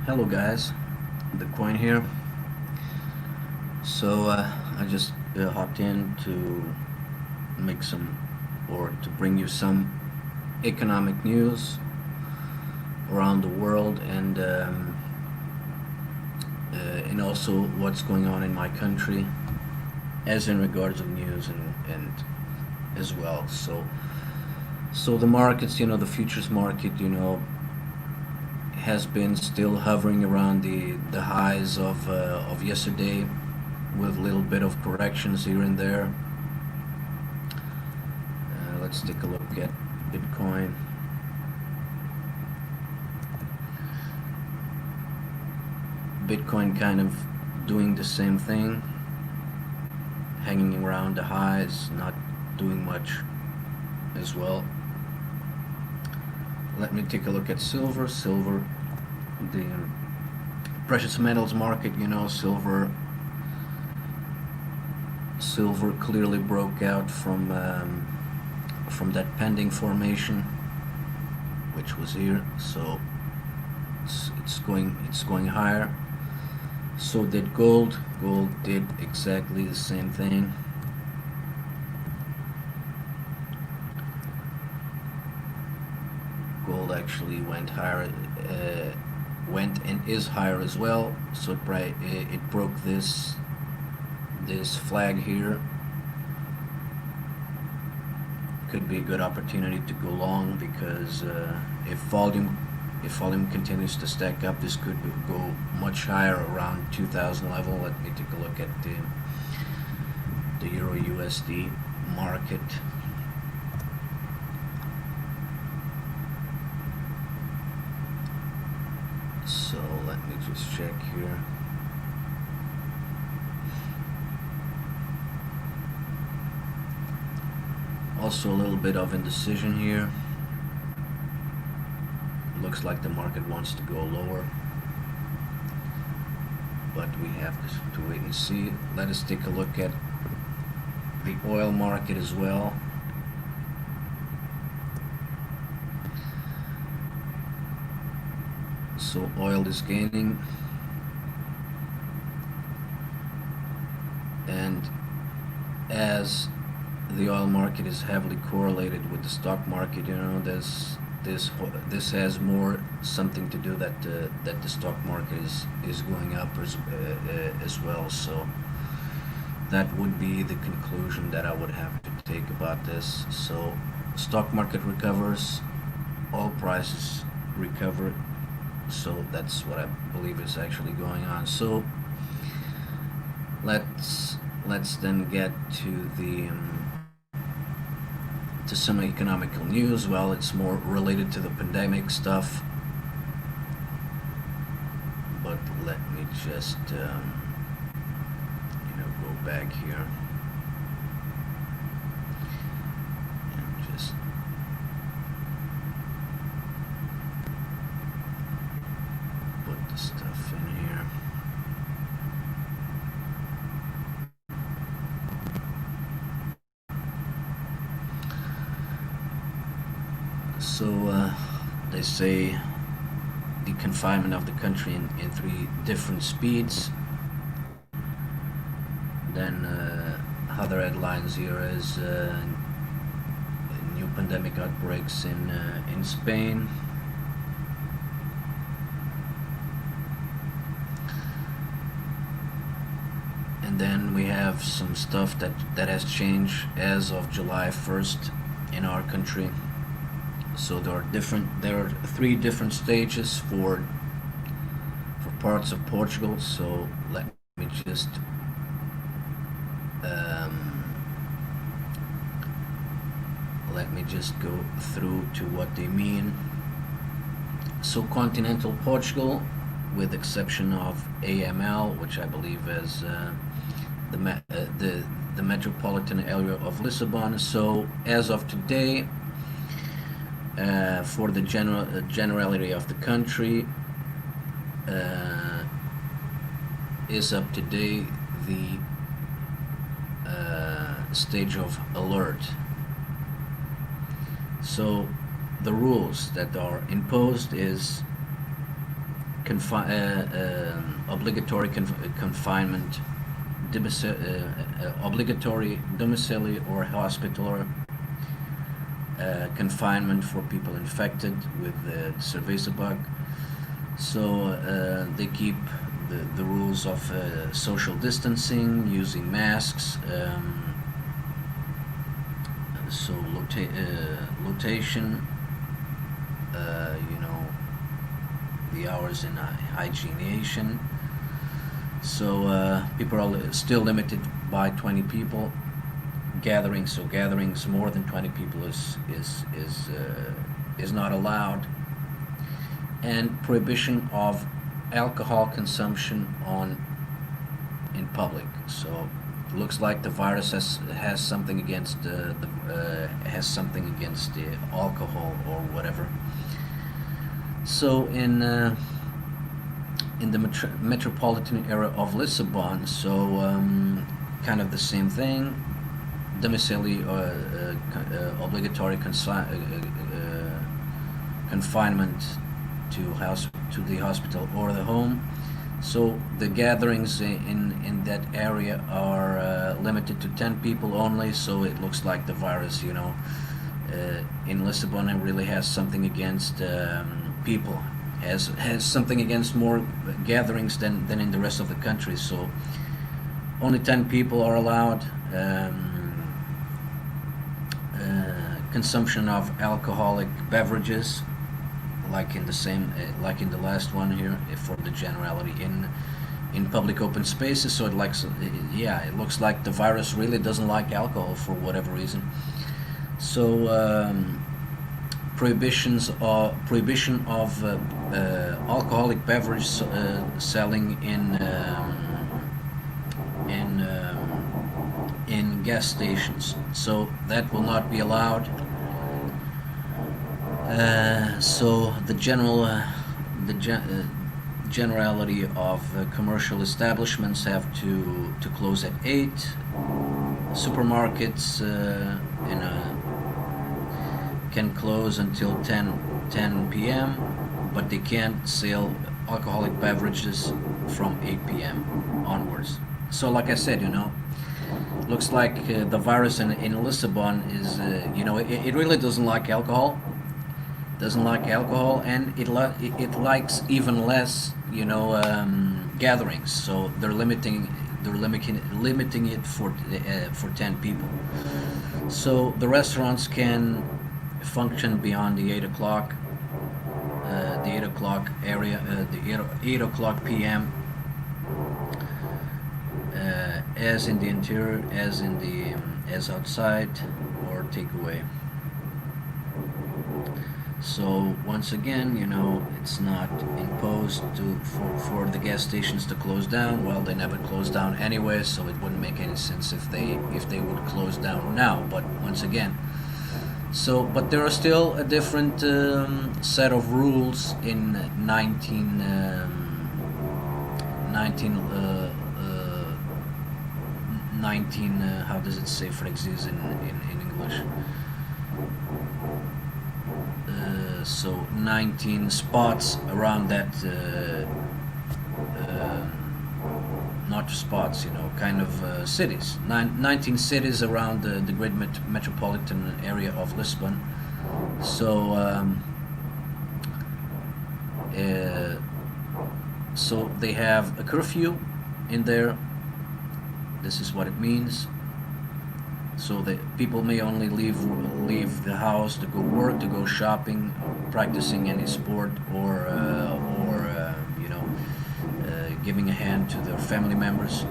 Hello guys, the coin here. I just hopped in to make some or to bring you some economic news around the world and also what's going on in my country as in regards of news and as well. So the markets, the futures market, has been still hovering around the highs of yesterday, with a little bit of corrections here and there. Let's take a look at Bitcoin. Bitcoin kind of doing the same thing, hanging around the highs, not doing much as well. Let me take a look at silver. The precious metals market, silver clearly broke out from that pending formation, which was here. So it's going higher. So did gold. Gold did exactly the same thing. Gold actually went higher, went and is higher as well. So it broke this flag here. Could be a good opportunity to go long, because if volume continues to stack up, this could go much higher, around 2000 level. Let me take a look at the Euro USD market. So let me just check here. Also a little bit of indecision here. Looks like the market wants to go lower, but we have to wait and see. Let us take a look at the oil market as well. So oil is gaining, and as the oil market is heavily correlated with the stock market, this has more something to do that the stock market is going up as well. So that would be the conclusion that I would have to take about this. So stock market recovers, oil prices recover. So that's what I believe is actually going on. So let's then get to some economical news. Well, it's more related to the pandemic stuff, but let me just go back here and just put the stuff in here. So they say the confinement of the country in 3 different speeds. Then other headlines here is new pandemic outbreaks in Spain. And then we have some stuff that has changed as of July 1st in our country. So there are 3 different stages for parts of Portugal. So let me just go through to what they mean. So continental Portugal, with exception of AML, which I believe is the metropolitan area of Lisbon. So as of today, for the generality of the country, is up to date the stage of alert. So the rules that are imposed is obligatory confinement, obligatory domiciliary or hospital confinement for people infected with the cerveza bug. So they keep the rules of social distancing, using masks, so location, the hours in hygienation. So people are still limited by 20 people. Gatherings, so gatherings more than 20 people is not allowed. And prohibition of alcohol consumption in public. So it looks like the virus has something against the alcohol or whatever. So in the metropolitan area of Lisbon, so kind of the same thing. Domiciliary obligatory confinement to the hospital or the home. So the gatherings in that area are limited to 10 people only. So it looks like the virus, in Lisbon, it really has something against people. Has something against more gatherings than in the rest of the country. So only 10 people are allowed. Consumption of alcoholic beverages, like in the last one here, for the generality in public open spaces. So it looks like the virus really doesn't like alcohol for whatever reason. So prohibition of alcoholic beverage selling in gas stations. So that will not be allowed. So the generality of commercial establishments have to close at 8. Supermarkets can close until 10 p.m., but they can't sell alcoholic beverages from 8 p.m. onwards. So like I said, looks like the virus in Lisbon is, it really doesn't like alcohol. And it likes even less, gatherings. So they're limiting it for 10 people. So the restaurants can function beyond the 8 o'clock, the 8 o'clock area, the 8 o'clock p.m. As in the interior, as outside, or takeaway. So once again, it's not imposed for the gas stations to close down. Well, they never close down anyway, so it wouldn't make any sense if they would close down now. But once again, but there are still a different set of rules in 19 how does it say Frexis in English? So 19 spots around that, not spots, kind of cities. 19 cities around the great metropolitan area of Lisbon. So so they have a curfew in there. This is what it means. So that people may only leave the house to go work, to go shopping, practicing any sport, or giving a hand to their family members.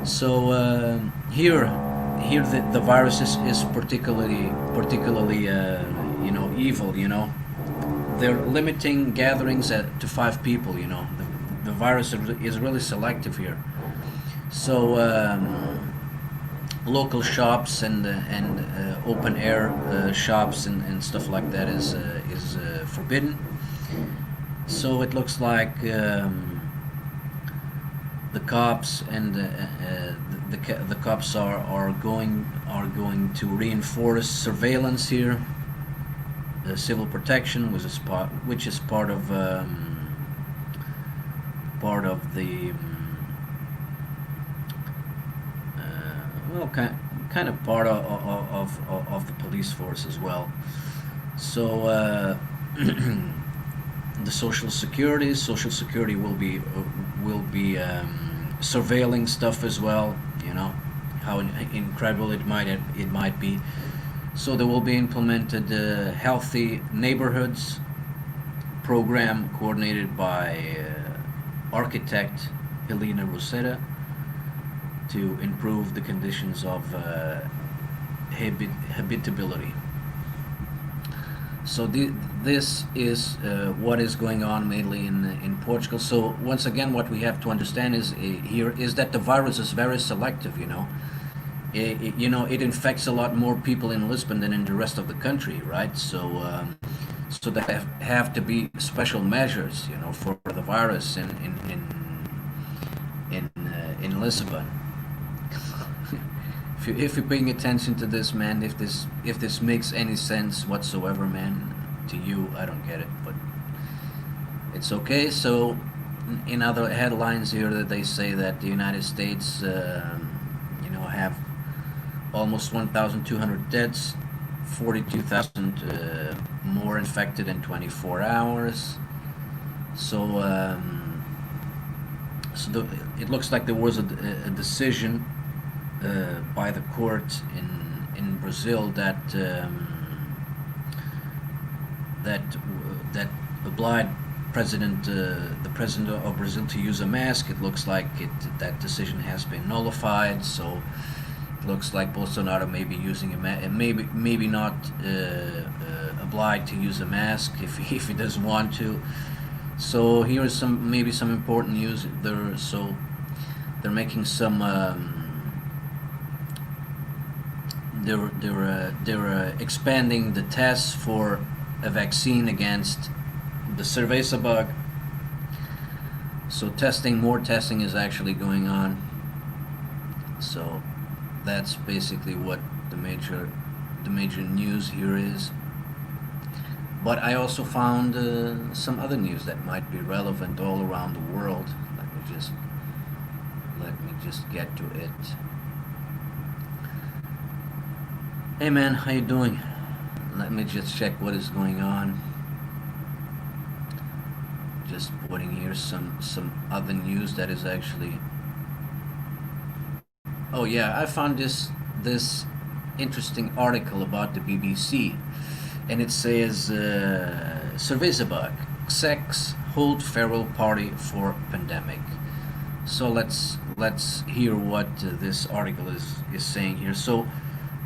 So here the virus is particularly evil. They're limiting gatherings to 5 people. The virus is really selective here. So local shops and open air shops and stuff like that is forbidden. So it looks like the cops and the cops are going to reinforce surveillance here, civil protection, which is part of part of the well, kind of part of the police force as well. So the Social Security will be surveilling stuff as well. You know how incredible it might be. So there will be implemented healthy neighborhoods program coordinated by architect Helena Rosetta to improve the conditions of habitability. So this is what is going on mainly in Portugal. So once again, what we have to understand is here is that the virus is very selective. It infects a lot more people in Lisbon than in the rest of the country, right? So there have to be special measures, for the virus in Lisbon. If you're paying attention to this, man, if this makes any sense whatsoever, man, to you, I don't get it, but it's okay. So, in other headlines here, that they say that the United States, have almost 1,200 deaths, 42,000 more infected in 24 hours. So, it looks like there was a decision by the court in Brazil that obliged the president of Brazil to use a mask. It looks like that decision has been nullified. So it looks like Bolsonaro may be using maybe not obliged to use a mask if he doesn't want to. So here is some important news. They're making some. They're expanding the tests for a vaccine against the cerveza bug. So more testing is actually going on. So that's basically what the major news here is. But I also found some other news that might be relevant all around the world. Let me just get to it. Hey man, how you doing? Let me just check what is going on. Just putting here some other news that is actually. Oh yeah, I found this interesting article about the BBC, and it says cerveza bug, sex hold farewell party for pandemic. So let's hear what this article is saying here. So.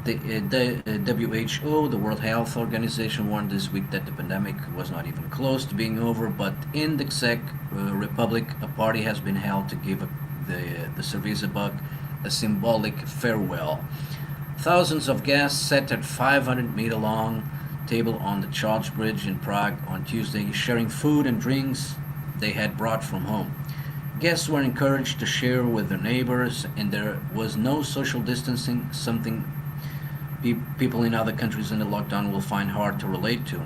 The WHO, the World Health Organization, warned this week that the pandemic was not even close to being over, but in the Czech Republic, a party has been held to give the cerveza bug a symbolic farewell. Thousands of guests sat at 500-meter long table on the Charles Bridge in Prague on Tuesday, sharing food and drinks they had brought from home. Guests were encouraged to share with their neighbors, and there was no social distancing, something people in other countries in the lockdown will find hard to relate to.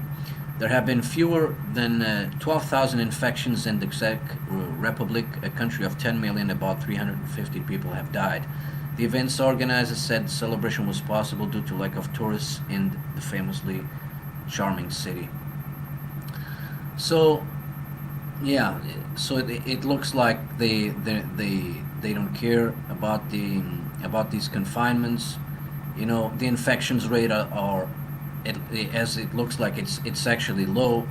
There have been fewer than 12,000 infections in the Czech Republic, a country of 10 million. About 350 people have died. The event's organizers said the celebration was possible due to lack of tourists in the famously charming city. So, yeah, so it looks like they don't care about these confinements. The infections rate as it looks like it's actually low,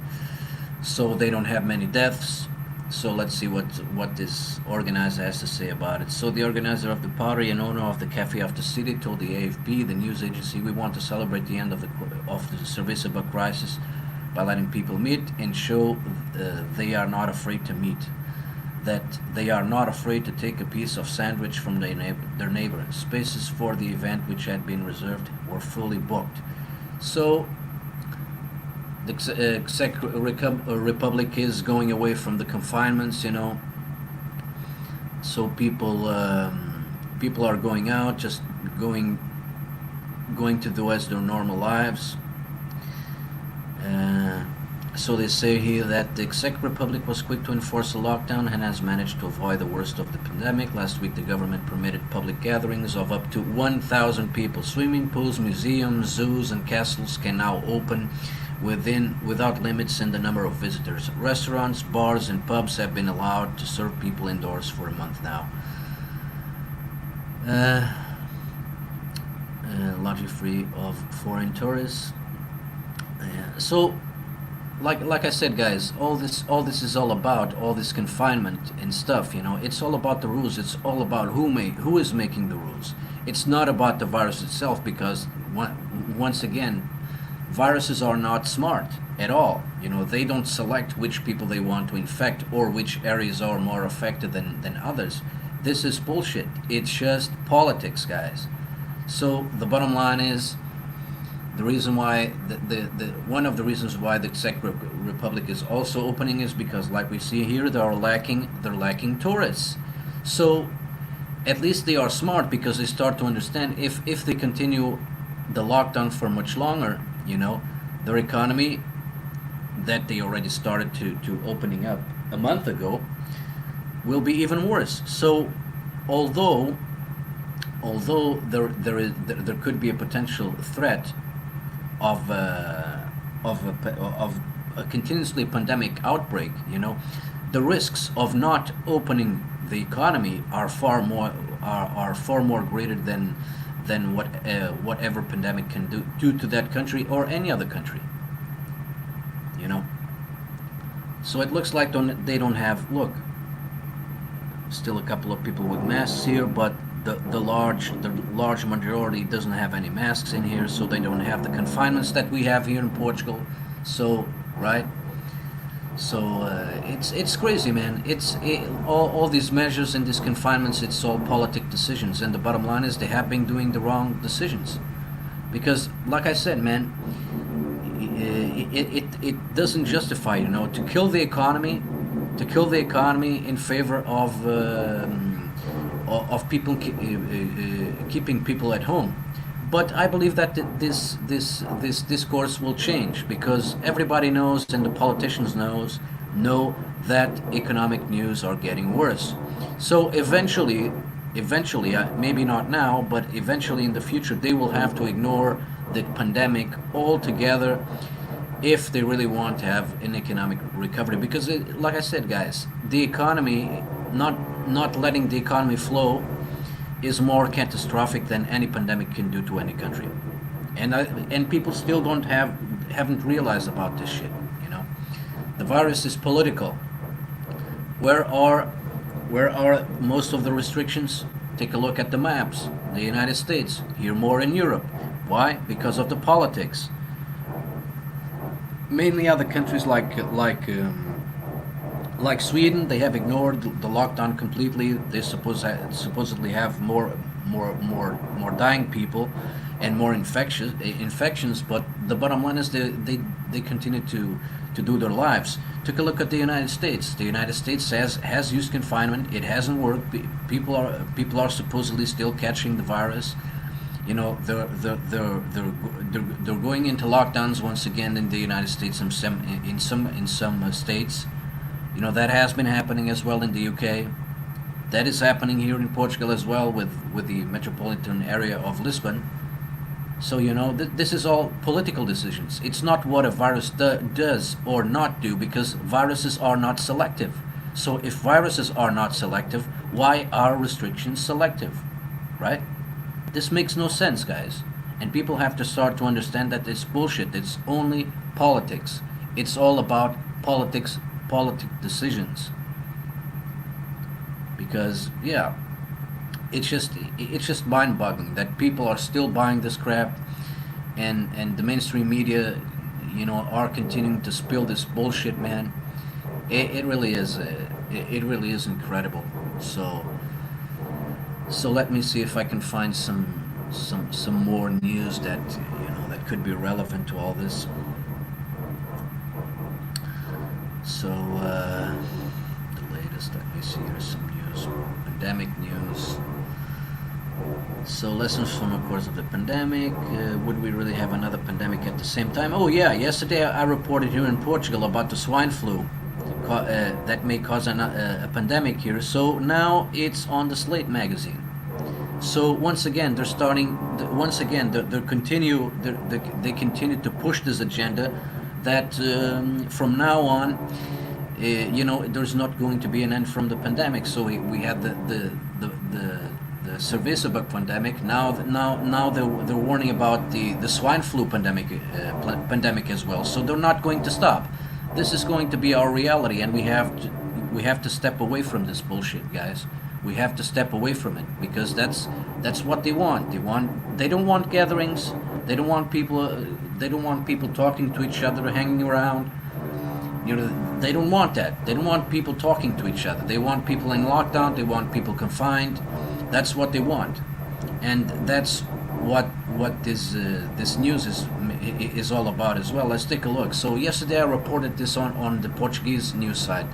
so they don't have many deaths. So let's see what this organizer has to say about it. So the organizer of the party and owner of the Cafe of the City told the AFP, the news agency, "We want to celebrate the end of the cerveza bug crisis by letting people meet and show they are not afraid to meet. That they are not afraid to take a piece of sandwich from their neighbor. Spaces for the event, which had been reserved, were fully booked." So the Czech Republic is going away from the confinements, So people are going out, just going to do as their normal lives. So they say here that the Czech Republic was quick to enforce a lockdown and has managed to avoid the worst of the pandemic. Last week, the government permitted public gatherings of up to 1,000 people. Swimming pools, museums, zoos, and castles can now open without limits in the number of visitors. Restaurants, bars, and pubs have been allowed to serve people indoors for a month now. Largely free of foreign tourists. So, like I said, guys, all this is all about all this confinement and stuff. It's all about the rules. It's all about who is making the rules. It's not about the virus itself, because once again, viruses are not smart at all. They don't select which people they want to infect or which areas are more affected than others. This is bullshit. It's just politics, guys. So the bottom line is, the reason why one of the reasons why the Czech Republic is also opening is because, like we see here, they're lacking tourists. So at least they are smart, because they start to understand, if they continue the lockdown for much longer, their economy that they already started to opening up a month ago will be even worse. So although there could be a potential threat of a continuously pandemic outbreak, the risks of not opening the economy are far more greater than whatever pandemic can do to that country or any other country. So it looks like they don't have. Look, still a couple of people with masks here, but the large majority doesn't have any masks in here, so they don't have the confinements that we have here in Portugal. So right, so it's crazy, man. All these measures and these confinements, it's all politic decisions, and the bottom line is they have been doing the wrong decisions, because, like I said, man, it doesn't justify, to kill the economy in favor of people keeping people at home. But I believe that this discourse will change, because everybody knows, and the politicians know that economic news are getting worse. So eventually, maybe not now, but eventually in the future, they will have to ignore the pandemic altogether if they really want to have an economic recovery. Because, like I said, guys, the economy, not letting the economy flow is more catastrophic than any pandemic can do to any country. And people still haven't realized about this shit. The virus is political. Where are most of the restrictions? Take a look at the maps. The United States, here more in Europe. Why? Because of the politics. Mainly other countries like Sweden, they have ignored the lockdown completely. They supposedly have more dying people and more infections, but the bottom line is they continue to do their lives. Take a look at the United States. The United States has used confinement. It hasn't worked. People are supposedly still catching the virus. They're going into lockdowns once again in the United States, in some states. That has been happening as well in the UK. That is happening here in Portugal as well, with the metropolitan area of Lisbon. So this is all political decisions. It's not what a virus does or not do, because viruses are not selective. So if viruses are not selective, why are restrictions selective, right? This makes no sense, guys. And people have to start to understand that it's bullshit. It's only politics. It's all about politic decisions. Because, yeah, it's just mind-boggling that people are still buying this crap, and the mainstream media, are continuing to spill this bullshit, man. It really is. It really is incredible. So let me see if I can find some more news that that could be relevant to all this. So the latest, let me see, here's some news, pandemic news. So lessons from the course of the pandemic. Would we really have another pandemic at the same time? Oh yeah, yesterday I reported here in Portugal about the swine flu that may cause a pandemic here. So now it's on the Slate magazine. So once again, they're starting. Once again, they continue to push this agenda that from now on, there's not going to be an end from the pandemic. So we had the cerveza pandemic. Now they're warning about the swine flu pandemic as well. So they're not going to stop. This is going to be our reality, and we have to step away from this bullshit, guys. We have to step away from it because that's what they want. They don't want gatherings. They don't want people. They don't want people talking to each other, hanging around. They don't want that. They don't want people talking to each other. They want people in lockdown. They want people confined. That's what they want, and that's what this news is all about as well. Let's take a look. So yesterday I reported this on the Portuguese news site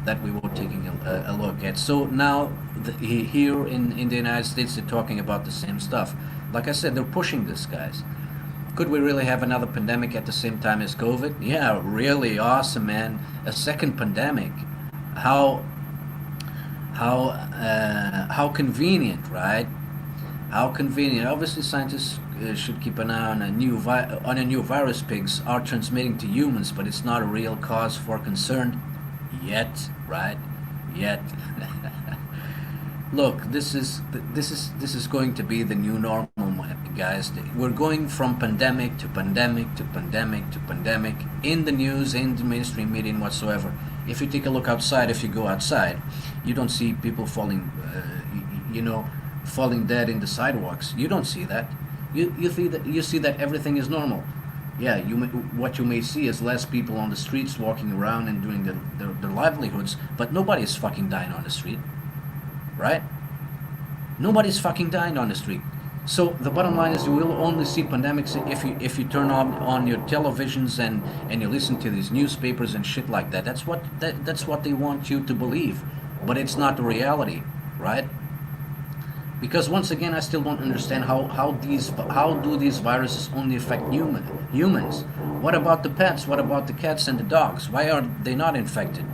that we were taking a look at. So now here in the United States they're talking about the same stuff. Like I said, they're pushing this, guys. Could we really have another pandemic at the same time as COVID? Yeah, really awesome, man. A second pandemic. How convenient, right? How convenient. Obviously, scientists should keep an eye on a new virus pigs are transmitting to humans, but it's not a real cause for concern yet, right? Yet. Look, this is going to be the new normal, guys. We're going from pandemic to pandemic to pandemic to pandemic in the news, in the mainstream media, and whatsoever. If you take a look outside, if you go outside, you don't see people falling dead in the sidewalks. You don't see that. You see that everything is normal. Yeah, what you may see is less people on the streets walking around and doing their livelihoods, but nobody's fucking dying on the street, right? Nobody's fucking dying on the street. So the bottom line is you will only see pandemics if you turn on your televisions and you listen to these newspapers and shit like that. That's what they want you to believe, but it's not the reality, right? Because once again, I still don't understand how do these viruses only affect humans? What about the pets? What about the cats and the dogs? Why are they not infected?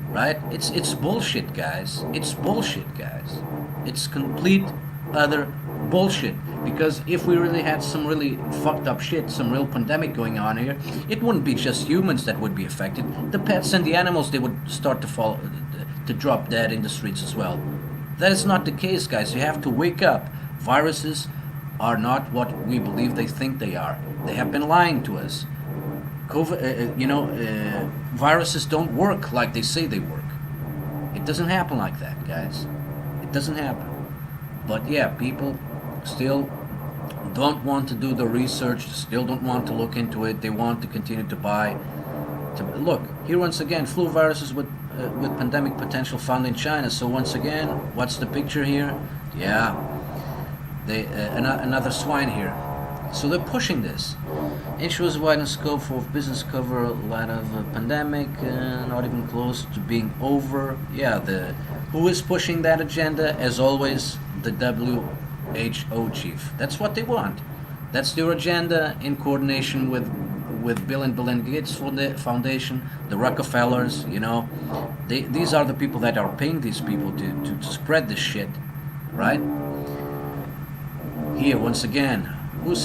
Right? It's bullshit, guys. It's bullshit, guys. It's complete other bullshit. Because if we really had some really fucked up shit, some real pandemic going on here, it wouldn't be just humans that would be affected. The pets and the animals, they would start to drop dead in the streets as well. That is not the case, guys. You have to wake up. Viruses are not what we believe they think they are. They have been lying to us. Viruses don't work like they say they work. It doesn't happen like that, guys. It doesn't happen. But yeah, people still don't want to do the research, still don't want to look into it. They want to continue to buy. Look, here once again, flu viruses with pandemic potential found in China. So once again, what's the picture here? Yeah, another swine here. So they're pushing this. Issues widen scope for business cover a lot of pandemic, not even close to being over. Yeah, who is pushing that agenda? As always, the WHO chief. That's what they want. That's their agenda in coordination with Bill and Melinda Gates Foundation, the Rockefellers. These are the people that are paying these people to spread this shit, right? Here once again. Who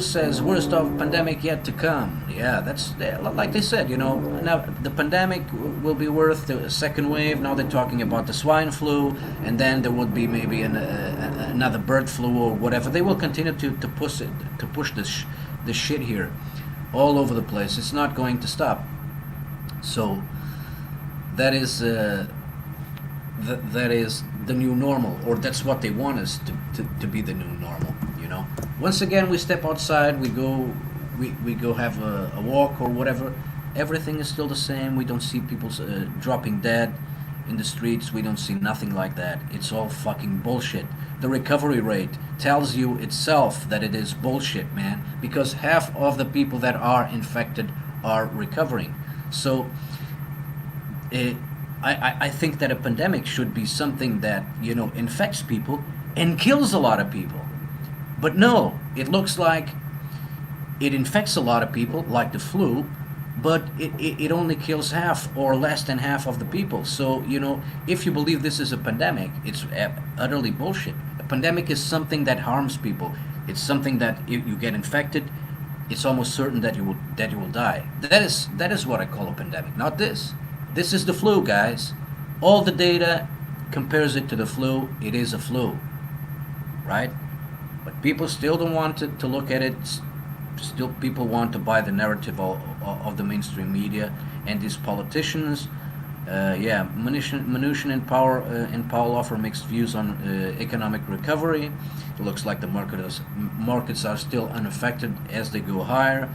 says worst of pandemic yet to come? Yeah, that's like they said. Now the pandemic will be worth the second wave. Now they're talking about the swine flu, and then there would be maybe another bird flu or whatever. They will continue to push this shit here, all over the place. It's not going to stop. So that is that is the new normal, or that's what they want us to be the new normal. Once again, we step outside, we go have a walk or whatever. Everything is still the same. We don't see people dropping dead in the streets. We don't see nothing like that. It's all fucking bullshit. The recovery rate tells you itself that it is bullshit, man, because half of the people that are infected are recovering. So I think that a pandemic should be something that infects people and kills a lot of people. But no, it looks like it infects a lot of people, like the flu, but it only kills half or less than half of the people. So, if you believe this is a pandemic, it's utterly bullshit. A pandemic is something that harms people. It's something that if you get infected, it's almost certain that you will die. That is what I call a pandemic, not this. This is the flu, guys. All the data compares it to the flu. It is a flu, right? But people still don't want to look at it. Still, people want to buy the narrative of the mainstream media and these politicians. Yeah, Mnuchin and Powell offer mixed views on economic recovery. It looks like the markets are still unaffected as they go higher.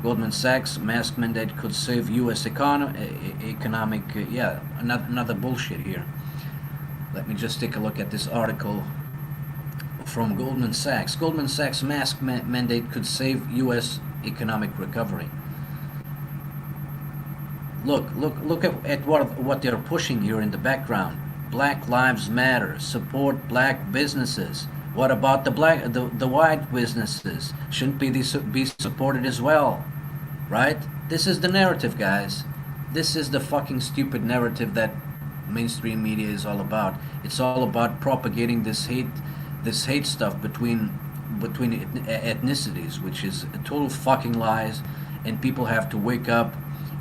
Goldman Sachs mask mandate could save U.S. economic. Yeah, another bullshit here. Let me just take a look at this article from Goldman Sachs. Goldman Sachs mask mandate could save U.S. economic recovery. Look at what they're pushing here in the background. Black Lives Matter. Support black businesses. What about the white businesses? Shouldn't be supported as well, right? This is the narrative, guys. This is the fucking stupid narrative that mainstream media is all about. It's all about propagating this hate stuff between ethnicities, which is a total fucking lies, and people have to wake up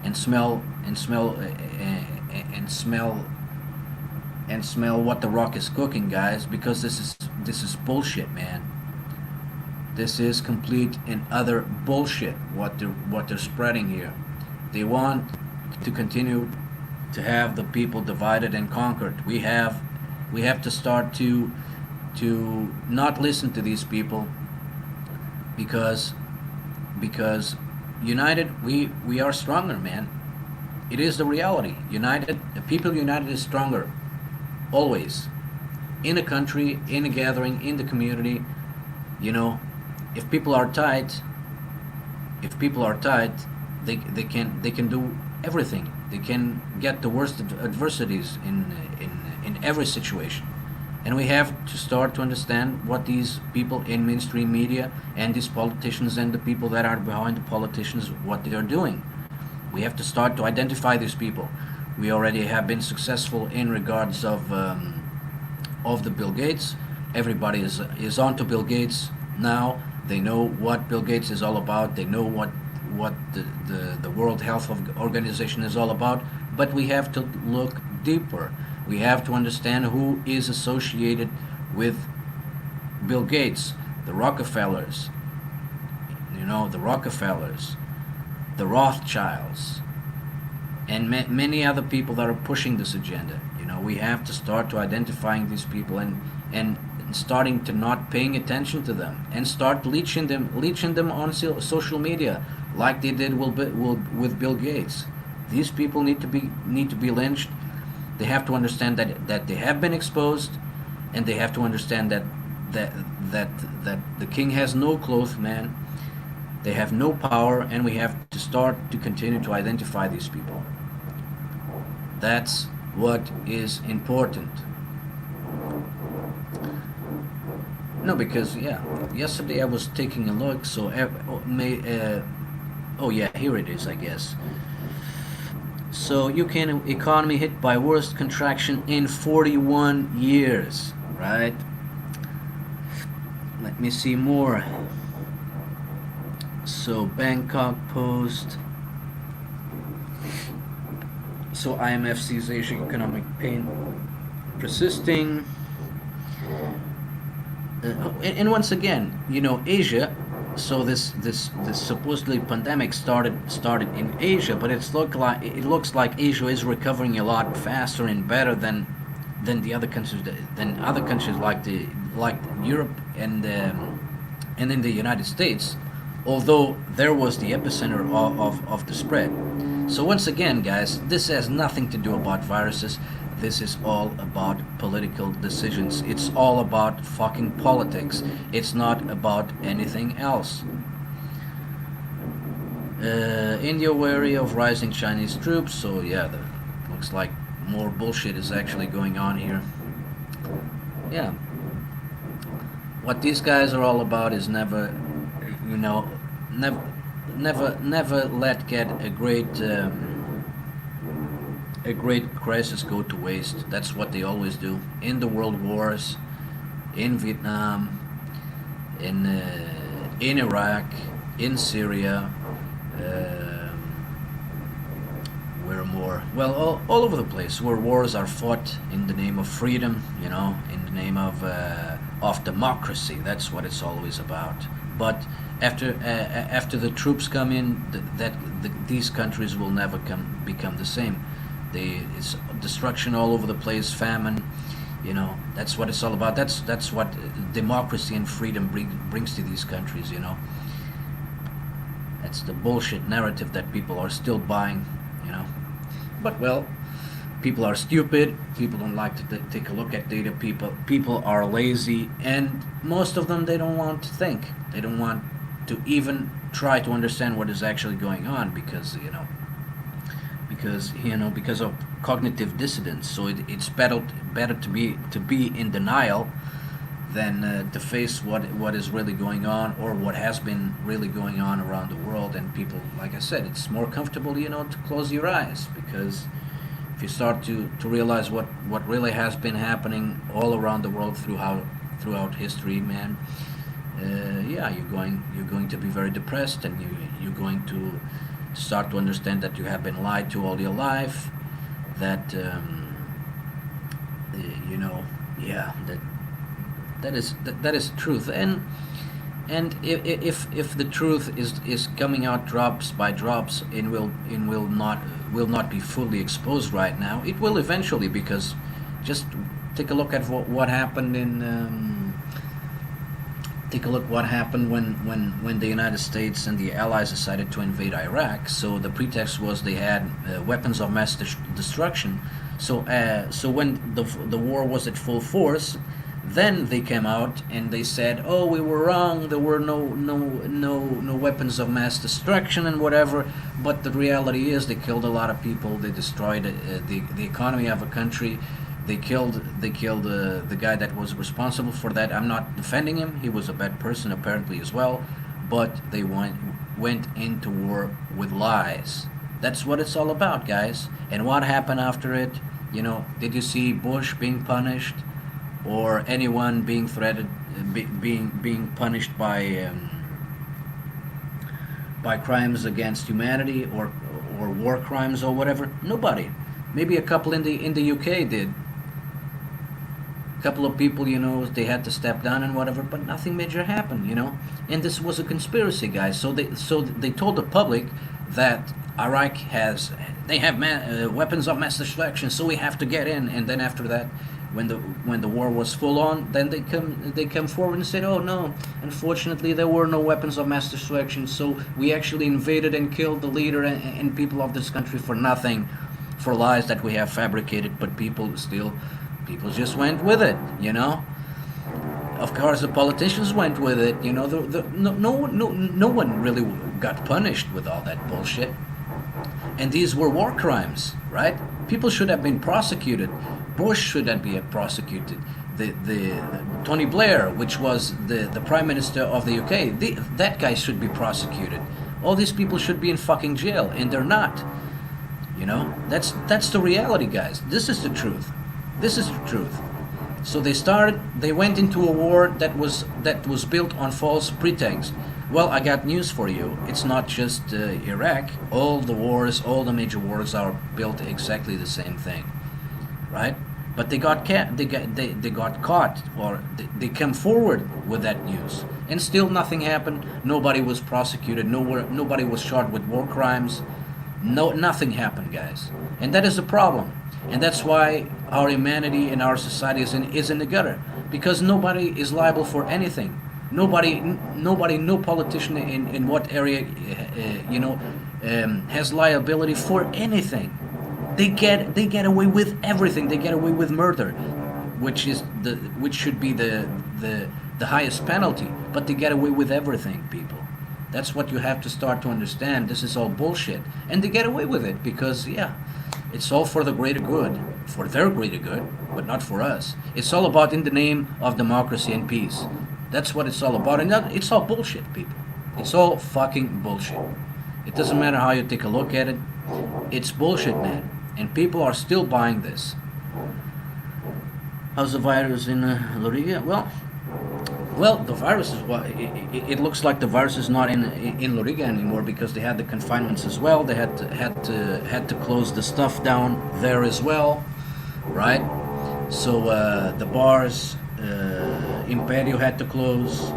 and smell what the Rock is cooking, guys, because this is bullshit, man. This is complete and utter bullshit what they're spreading here. They want to continue to have the people divided and conquered. We have to start to not listen to these people, because united we are stronger, man. It is the reality. The people united is stronger, always, in a country, in a gathering, in the community. If people are tight, they can do everything. They can get the worst adversities in every situation. And we have to start to understand what these people in mainstream media and these politicians and the people that are behind the politicians, what they are doing. We have to start to identify these people. We already have been successful in regards of the Bill Gates. Everybody is on to Bill Gates now. They know what Bill Gates is all about. They know what the World Health Organization is all about. But we have to look deeper. We have to understand who is associated with Bill Gates, the Rockefellers, the Rothschilds, and many other people that are pushing this agenda. We have to start to identifying these people and starting to not paying attention to them and start leeching them on social media like they did with Bill Gates. These people need to be lynched. They have to understand that they have been exposed, and they have to understand that the king has no cloth, man. They have no power, and we have to start to continue to identify these people. That's what is important. No, because yesterday I was taking a look. So here it is, I guess. So UK economy hit by worst contraction in 41 years, right? Let me see more. So Bangkok Post. So IMF sees Asia economic pain persisting. And once again, Asia. So this supposedly pandemic started in Asia, but it looks like Asia is recovering a lot faster and better than the other countries, like Europe and in the United States, although there was the epicenter of the spread. So once again, guys, this has nothing to do about viruses. This is all about political decisions. It's all about fucking politics. It's not about anything else. India wary of rising Chinese troops. So looks like more bullshit is actually going on here. Yeah. what these guys are all about is never, you know, never, never let get a great crisis go to waste. That's what they always do in the world wars, in Vietnam, in Iraq, in Syria. Um, where more? Well, all over the place where wars are fought in the name of freedom, in the name of democracy. That's what it's always about. But after the troops come in, these countries will never become the same. It's destruction all over the place, famine. That's what it's all about. That's what democracy and freedom brings to these countries. That's the bullshit narrative that people are still buying. But well, people are stupid. People don't like to take a look at data. People are lazy, and most of them, they don't want to think. They don't want to even try to understand what is actually going on because of cognitive dissonance. So it's better to be in denial than to face what is really going on, or what has been really going on around the world. And people, like I said, it's more comfortable to close your eyes, because if you start to realize what really has been happening all around the world throughout history, man, yeah, you're going to be very depressed, and you're going to start to understand that you have been lied to all your life, that yeah, that is truth. And if the truth is coming out drops by drops, and will not be fully exposed right now, it will eventually, because just take a look at what happened take a look what happened when the United States and the Allies decided to invade Iraq. So the pretext was they had weapons of mass destruction. So when the war was at full force, then they came out and they said, "Oh, we were wrong. There were no weapons of mass destruction and whatever." But the reality is, they killed a lot of people. They destroyed the economy of a country. They killed the guy that was responsible for that. I'm not defending him. He was a bad person apparently as well. But they went into war with lies. That's what it's all about, guys. And what happened after it? Did you see Bush being punished? Or anyone being threatened, being punished by crimes against humanity, or war crimes or whatever? Nobody. Maybe a couple in the UK did. A couple of people, they had to step down and whatever, but nothing major happened. And this was a conspiracy, guys. So they told the public that Iraq have weapons of mass destruction, so we have to get in. And then after that, when the war was full on, then they come forward and said, "Oh no, unfortunately there were no weapons of mass destruction, so we actually invaded and killed the leader and people of this country for nothing, for lies that we have fabricated." But people just went with it. Of course, the politicians went with it. No one really got punished with all that bullshit. And these were war crimes, right? People should have been prosecuted. Bush should have been prosecuted. The Tony Blair, which was the Prime Minister of the UK, that guy should be prosecuted. All these people should be in fucking jail, and they're not. That's the reality, guys. This is the truth. This is the truth. So they went into a war that was built on false pretext. Well, I got news for you. It's not just Iraq. All the major wars are built exactly the same thing, right? But they got caught, or they came forward with that news, and still nothing happened. Nobody was prosecuted. Nobody was charged with war crimes. Nothing happened, guys. And that is the problem. And that's why our humanity and our society is in the gutter, because nobody is liable for anything. Nobody, no politician in what area, has liability for anything. They get away with everything. They get away with murder, which should be the highest penalty. But they get away with everything, people. That's what you have to start to understand. This is all bullshit, and they get away with it because, yeah, it's all for the greater good, for their greater good, but not for us. It's all about in the name of democracy and peace. That's what it's all about, and it's all bullshit, people. It's all fucking bullshit. It doesn't matter how you take a look at it. It's bullshit, man, and people are still buying this. How's the virus in Loriga? Well, the virus is what it looks like. The virus is not in Loriga anymore because they had the confinements as well. They had to close the stuff down there as well, right? So the bars, Imperio had to close.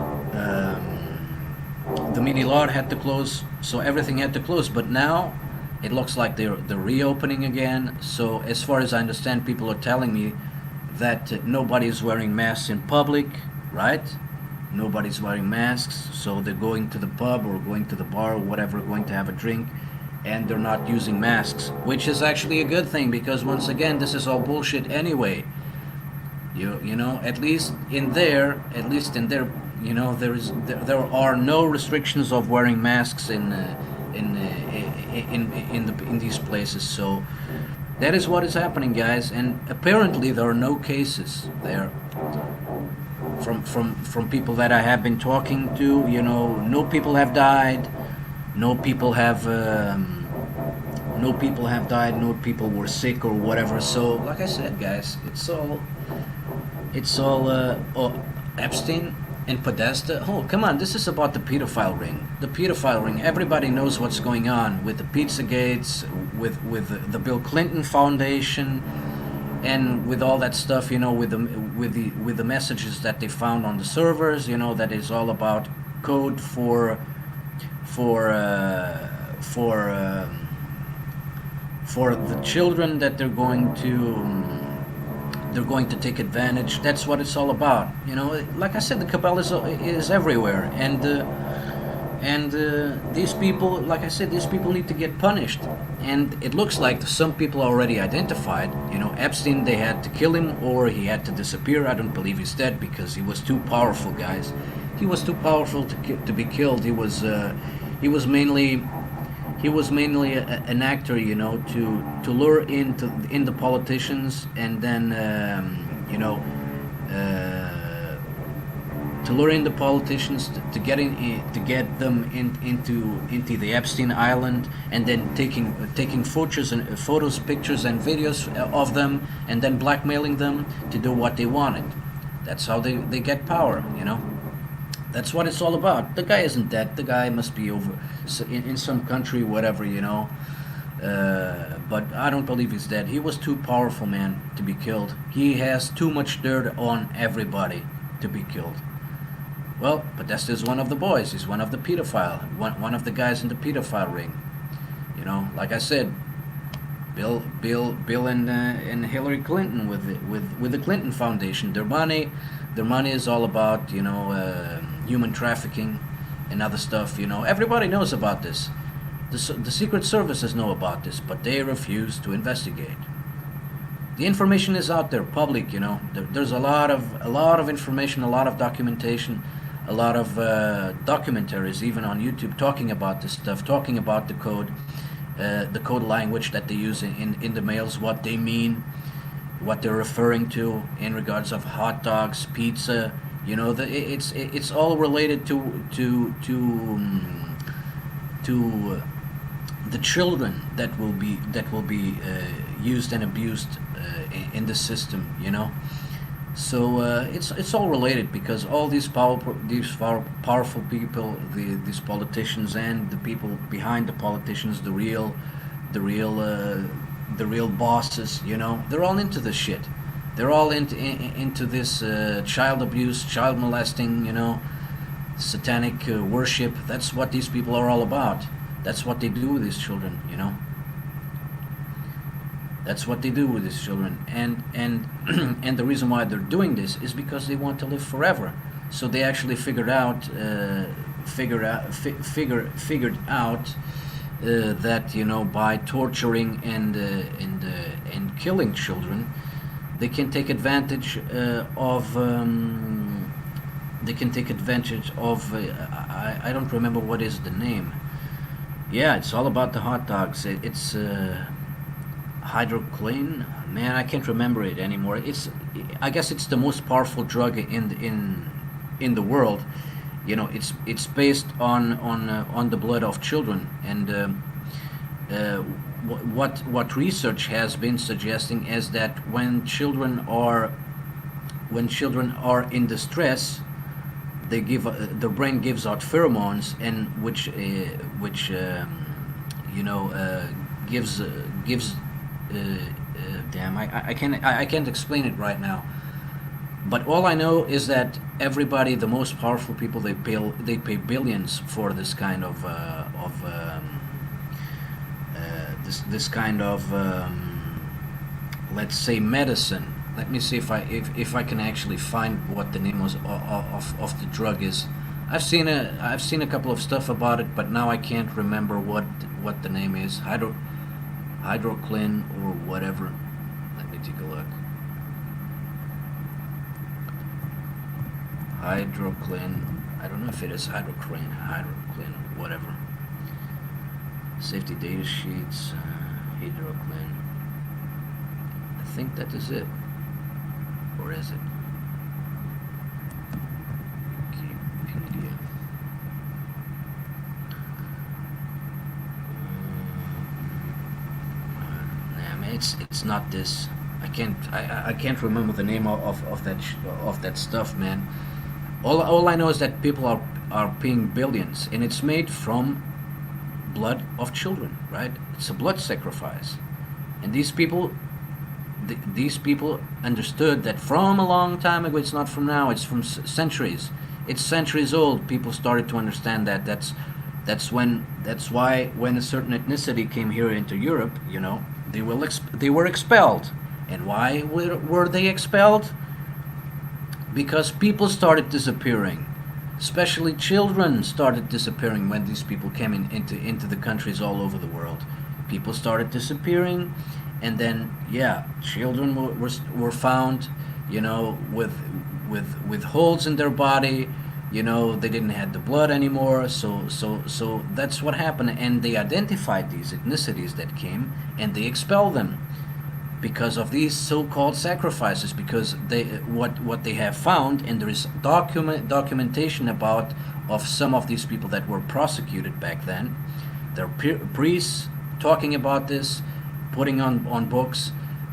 The Mini Lot had to close. So everything had to close. But now it looks like they're reopening again. So as far as I understand, people are telling me that nobody's wearing masks in public, right? Nobody's wearing masks, so they're going to the pub or going to the bar or whatever, going to have a drink, and they're not using masks, which is actually a good thing because once again, this is all bullshit anyway. You know, at least in there, you know, there are no restrictions of wearing masks in these places. So that is what is happening, guys, and apparently there are no cases there. From people that I have been talking to, you know, no people have died, no people have died, no people were sick or whatever. So, like I said, guys, it's all Epstein and Podesta. Oh, come on, this is about the pedophile ring. The pedophile ring. Everybody knows what's going on with the Pizzagates, with the Bill Clinton Foundation, and with all that stuff. You know, with the messages that they found on the servers. You know, that is all about code for the children that they're going to take advantage. That's what it's all about. You know, like I said, the cabal is everywhere, and these people, like I said, these people need to get punished. And it looks like some people are already identified. You know, Epstein, they had to kill him or he had to disappear. I don't believe he's dead because he was too powerful, guys. He was too powerful to be killed. He was mainly an actor, you know, to lure in the politicians, and then to lure in the politicians to get them into the Epstein Island, and then taking photos, pictures, and videos of them, and then blackmailing them to do what they wanted. That's how they get power, you know. That's what it's all about. The guy isn't dead. The guy must be over in some country, whatever, you know. But I don't believe he's dead. He was too powerful, man, to be killed. He has too much dirt on everybody to be killed. Well, Podesta is one of the boys. He's one of the pedophile. One of the guys in the pedophile ring. You know, like I said, Bill and Hillary Clinton with the Clinton Foundation. Their money is all about, you know, human trafficking and other stuff. You know, everybody knows about this. The Secret Services know about this, but they refuse to investigate. The information is out there, public. You know, there's a lot of information, a lot of documentation, a lot of documentaries, even on YouTube, talking about this stuff, talking about the code language that they use in the mails, what they mean, what they're referring to in regards of hot dogs, pizza. You know, it's all related to the children that will be used and abused in the system. You know, so it's all related, because all these powerful people, these politicians, and the people behind the politicians, the real bosses, you know, they're all into this shit. They're all into this child abuse, child molesting, you know, satanic worship. That's what these people are all about. That's what they do with these children, you know. That's what they do with these children, and and the reason why they're doing this is because they want to live forever. So they actually figured out that, you know, by torturing and killing children, they can take advantage of. They can take advantage of. I don't remember what is the name. Yeah, it's all about the hot dogs. It's hydrochlane. Man, I can't remember it anymore. I guess it's the most powerful drug in the world, you know, it's based on the blood of children. And uh, what research has been suggesting is that when children are in distress, they give the brain gives out pheromones, and which you know gives damn, I can't explain it right now. But all I know is that everybody, the most powerful people, they pay billions for this kind of this kind of let's say medicine. Let me see if I can actually find what the name of the drug is. I've seen a couple of stuff about it, but now I can't remember what the name is. Hydroclin or whatever. Let me take a look. Hydroclin. I don't know if it is hydroclin, whatever. Safety data sheets. Hydroclin. I think that is it. Or is it? Wikipedia. Nah, man, it's not this. I can't remember the name of that stuff, man. All I know is that people are paying billions, and it's made from blood of children, right? It's a blood sacrifice, and these people understood that from a long time ago. It's not from now. It's from centuries. It's centuries old. People started to understand that. That's why when a certain ethnicity came here into Europe, you know, they were expelled. And why were they expelled? Because people started disappearing. Especially children started disappearing when these people came into the countries all over the world. People started disappearing, and then yeah, children were found, you know, with holes in their body. You know, they didn't have the blood anymore. So that's what happened, and they identified these ethnicities that came, and they expelled them because of these so-called sacrifices, because what they have found, and there is documentation about of some of these people that were prosecuted back then. There are priests talking about this, putting on books.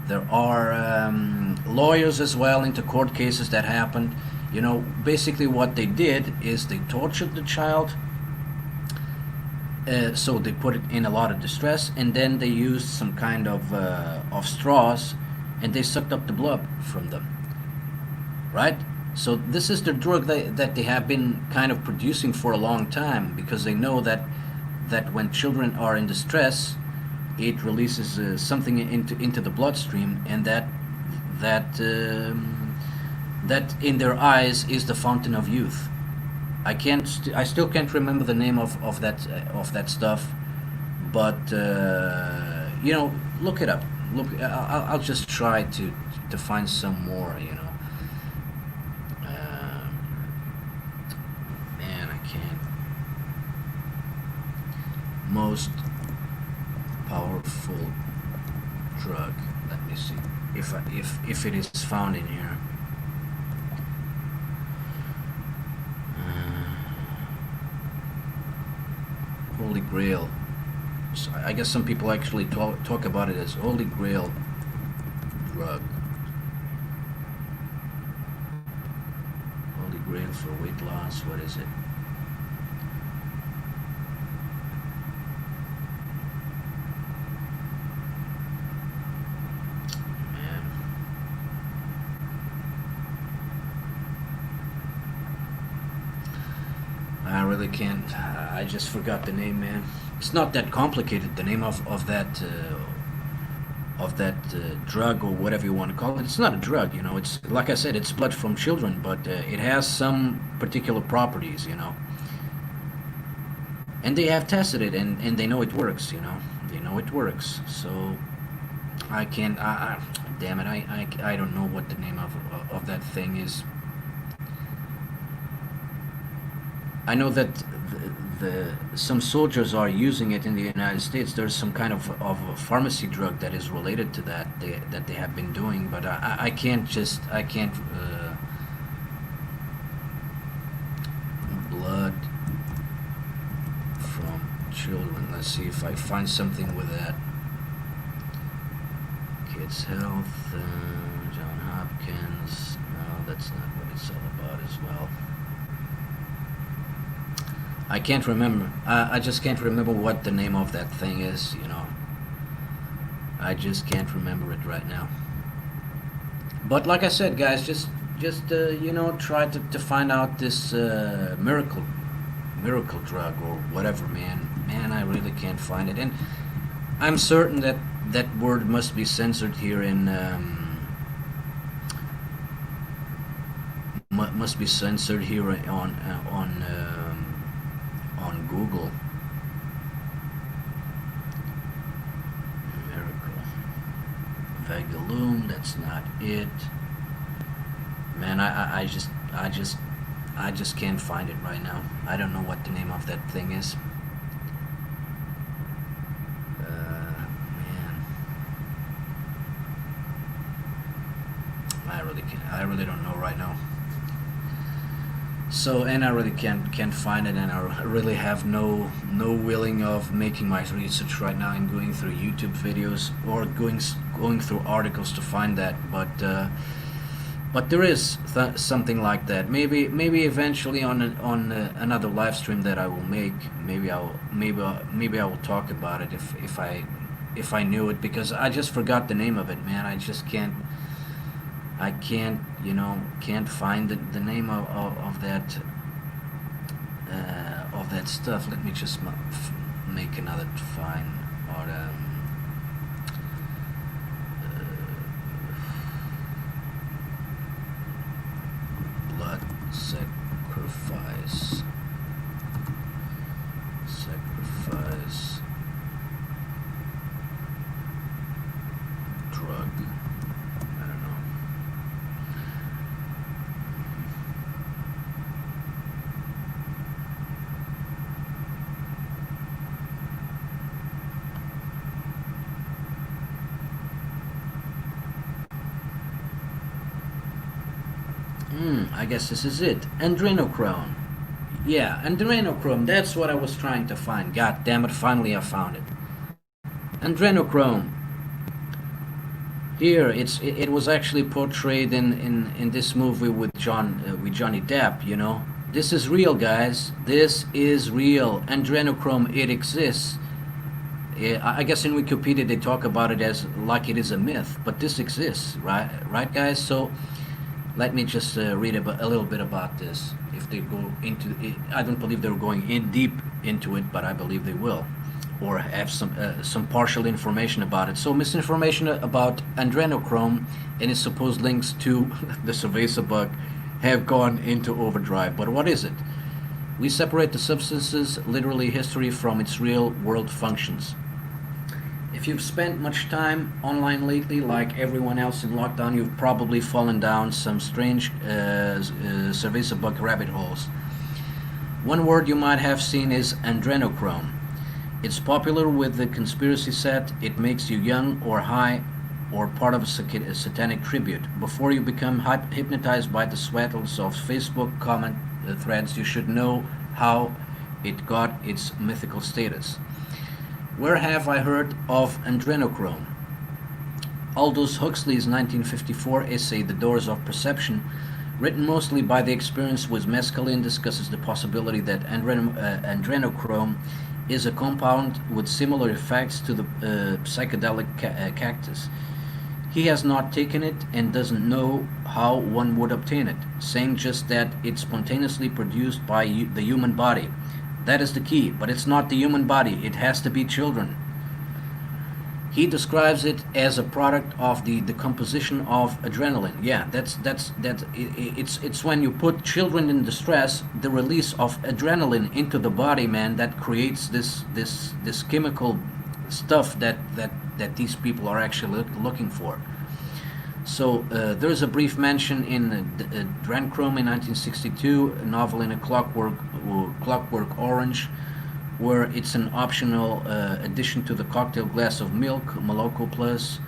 There are lawyers as well into court cases that happened. You know, basically what they did is they tortured the child. So they put it in a lot of distress, and then they used some kind of straws, and they sucked up the blood from them, right? So this is the drug that they have been kind of producing for a long time, because they know that when children are in distress, it releases something into the bloodstream, and that in their eyes is the fountain of youth. I still can't remember the name of that stuff, but you know, look it up. I'll just try to find some more. You know, man, I can't. Most powerful drug. Let me see if it is found in here. Holy Grail. So I guess some people actually talk about it as Holy Grail drug. Holy Grail for weight loss. What is it? Man. I really can't. I just forgot the name, man. It's not that complicated. The name of that drug, or whatever you want to call it. It's not a drug, you know. It's like I said, it's blood from children, but it has some particular properties, you know. And they have tested it, and they know it works, you know. They know it works. So I can't. Damn it! I don't know what the name of that thing is. I know that some soldiers are using it in the United States. There's some kind of a pharmacy drug that is related to that they have been doing, but I can't blood from children. Let's see if I find something with that. Kids Health, John Hopkins. No, that's not what it's all about as well. I can't remember. I just can't remember what the name of that thing is, you know. I just can't remember it right now. But like I said, guys, just you know, try to find out this miracle drug or whatever, man. Man, I really can't find it, and I'm certain that that word must be censored here in must be censored here on Google. Miracle. Vagaloom, that's not it. Man, I just can't find it right now. I don't know what the name of that thing is. Man, I really don't know right now. So, and I really can't find it, and I really have no willing of making my research right now and going through YouTube videos or going through articles to find that. But there is something like that. Maybe eventually on another live stream that I will make. Maybe I will talk about it if I knew it, because I just forgot the name of it, man. I just can't. I can't, you know, can't find the name of that stuff. Let me just make another find. Or blood sacrifice drug. I don't know. I guess this is it. Adrenochrome. Yeah, adrenochrome. That's what I was trying to find. God damn it! Finally, I found it. Adrenochrome. Here, it was actually portrayed in this movie with Johnny Depp. You know, this is real, guys. This is real. Adrenochrome. It exists. I guess in Wikipedia they talk about it as like it is a myth, but this exists, right? Right, guys. So let me just read a little bit about this. If they go into it, I don't believe they're going in deep into it, but I believe they will, or have some partial information about it. So misinformation about adrenochrome and its supposed links to the cerveza bug have gone into overdrive. But what is it? We separate the substance's literally history from its real-world functions. If you've spent much time online lately, like everyone else in lockdown, you've probably fallen down some strange cerveza bug rabbit holes. One word you might have seen is adrenochrome. It's popular with the conspiracy set. It makes you young or high or part of a satanic tribute. Before you become hypnotized by the swaddles of Facebook comment threads, you should know how it got its mythical status. Where have I heard of adrenochrome? Aldous Huxley's 1954 essay, The Doors of Perception, written mostly by the experienced with mescaline, discusses the possibility that adrenochrome is a compound with similar effects to the psychedelic cactus. He has not taken it and doesn't know how one would obtain it, saying just that it's spontaneously produced by the human body. That is the key, but it's not the human body. It has to be children. He describes it as a product of the decomposition of adrenaline. Yeah, it's when you put children in distress, the release of adrenaline into the body, man, that creates this chemical stuff that these people are actually looking for. So there's a brief mention in Adrenochrome in 1962, a novel in a Clockwork Orange, where it's an optional addition to the cocktail glass of milk, Moloko Plus,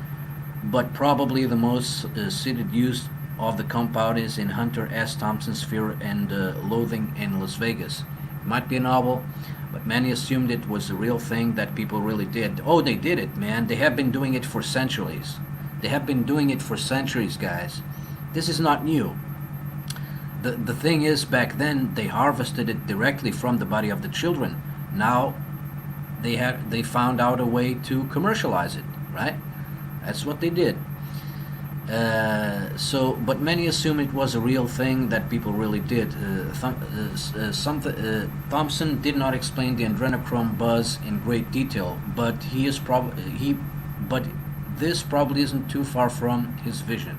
but probably the most cited use of the compound is in Hunter S. Thompson's Fear and Loathing in Las Vegas. It might be a novel, but many assumed it was a real thing that people really did. Oh, they did it, man. They have been doing it for centuries. They have been doing it for centuries, guys. This is not new. The thing is, back then they harvested it directly from the body of the children. Now they found out a way to commercialize it, right? That's what they did. But many assume it was a real thing that people really did. Thompson did not explain the adrenochrome buzz in great detail, but but this probably isn't too far from his vision.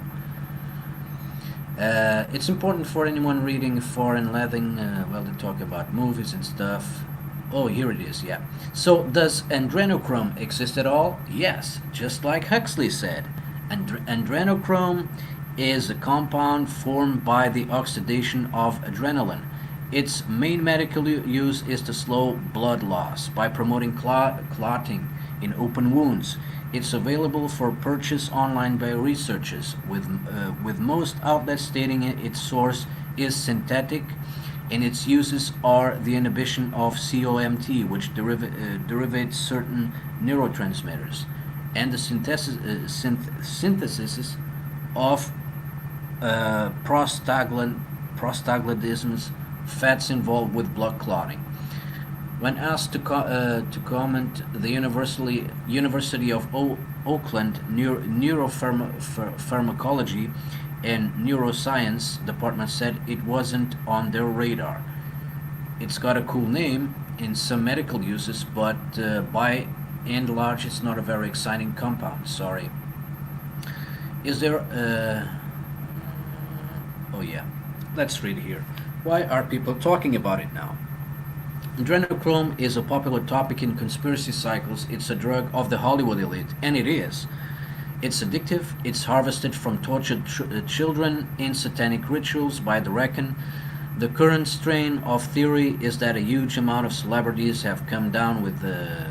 It's important for anyone reading Foreign Letting, well, they talk about movies and stuff. Oh, here it is, yeah. So, does adrenochrome exist at all? Yes, just like Huxley said. Adrenochrome is a compound formed by the oxidation of adrenaline. Its main medical use is to slow blood loss by promoting clotting in open wounds. It's available for purchase online by researchers, with most outlets stating its source is synthetic, and its uses are the inhibition of COMT, which derivates certain neurotransmitters, and the synthesis of prostaglandins, fats involved with blood clotting. When asked to comment, the University of Oakland Neuropharmacology and Neuroscience department said it wasn't on their radar. It's got a cool name in some medical uses, but by and large, it's not a very exciting compound. Sorry. Is there? Oh yeah. Let's read here. Why are people talking about it now? Adrenochrome is a popular topic in conspiracy cycles. It's a drug of the Hollywood elite, and it is. It's addictive. It's harvested from tortured children in satanic rituals by the reckon. The current strain of theory is that a huge amount of celebrities have come down with the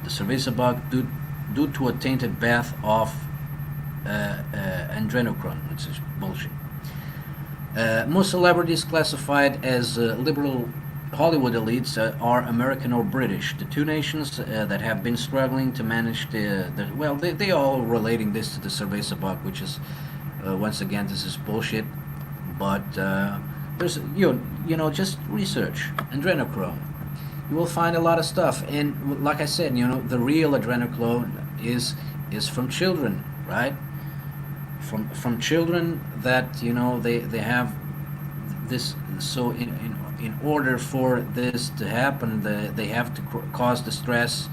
cerveza bug due to a tainted bath of adrenochrome, which is bullshit. Most celebrities classified as liberal Hollywood elites are American or British, the two nations that have been struggling to manage they all relating this to the cerveza bug, which is, once again, this is bullshit, but there's, just research, adrenochrome. You will find a lot of stuff, and like I said, the real adrenochrome is from children, right? From children that, they have this, so in order for this to happen, they have to cause the stress